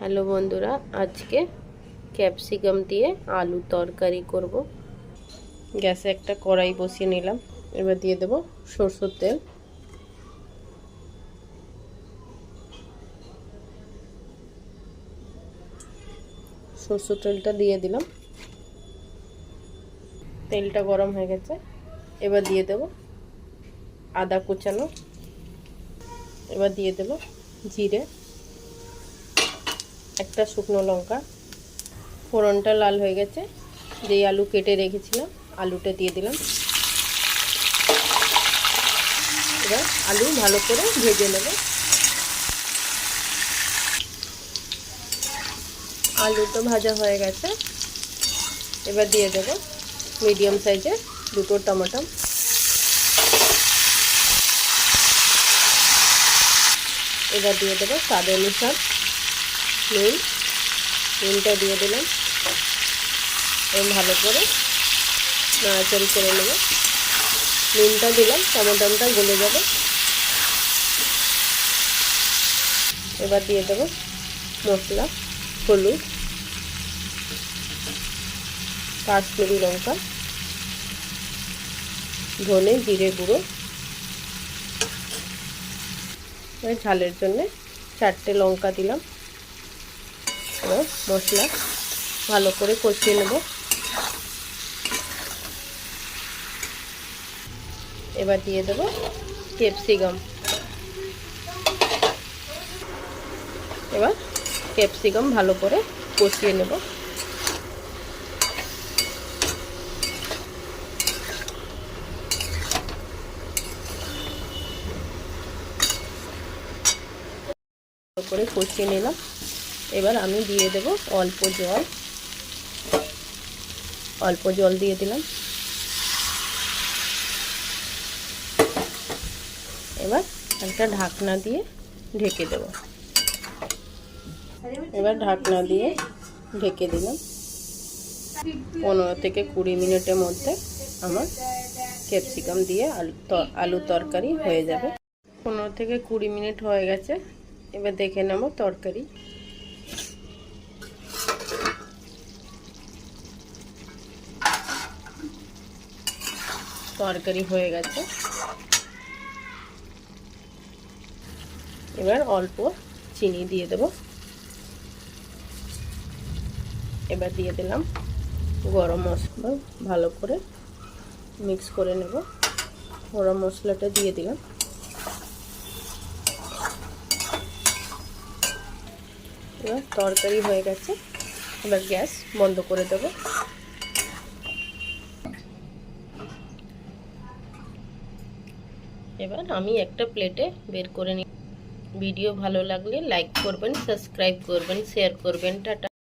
Hello বন্ধুরা, আজকে capsicum দিয়ে আলু তরকারি করব। গ্যাসে একটা কড়াই বসিয়ে নিলাম। এবার দিয়ে দেব সরষের তেল। সরষের তেলটা দিয়ে দিলাম। তেলটা গরম হয়ে গেছে। এবার দিয়ে দেব আদা কুচানো। এবার দিয়ে দেব জিরে, একটা শুকনো লঙ্কা। ফোড়নটা লাল হয়ে গেছে। যেই আলু কেটে রেখেছিলাম আলুটা দিয়ে দিলাম। এবার আলু ভালো করে ভেজে নেব। আলুটা ভাজা হয়ে গেছে। এবার দিয়ে দেব মিডিয়াম সাইজের দুটো টমেটো। এবার দিয়ে দেব স্বাদ অনুসার নুনটা দিয়ে দিলাম এবং ভালো করে নাড়াচাড়ি করে নেব। নুনটা দিলাম, টমেটোটা গলে যাবে। এবার দিয়ে দেব মশলা, হলুদ, কাশ্মীরি লঙ্কা, ধনে জিরে গুঁড়ো। ঝালের জন্য 4টে লঙ্কা দিলাম। এবার মশলা ভালো করে কষিয়ে নেব। এবার দিয়ে দেব ক্যাপসিকাম। এবার ক্যাপসিকাম ভালো করে কষিয়ে নেব। ভালো করে কষিয়ে নিলাম। এবার আমি দিয়ে দেব অল্প জল দিয়ে দিলাম। এবার একটা ঢাকনা দিয়ে ঢেকে দেব। এবার ঢাকনা দিয়ে ঢেকে দিলাম। 15 থেকে 20 মিনিটের মধ্যে আমার ক্যাপসিকাম দিয়ে আলু তরকারি হয়ে যাবে। 15 থেকে 20 মিনিট হয়ে গেছে। এবার দেখে নেব তরকারি। তরকারি হয়ে গেছে। এবার অল্প চিনি দিয়ে দেব। এবার দিয়ে দিলাম গরম মশলা। ভালো করে মিক্স করে নেব। গরম মশলাটা দিয়ে দিলাম। এবার তরকারি হয়ে গেছে। এবার গ্যাস বন্ধ করে দেব। এবার আমি একটা প্লেটে বের করে নিই। ভিডিও ভালো লাগলে লাইক করবেন, সাবস্ক্রাইব করবেন, শেয়ার করবেন। টাটা।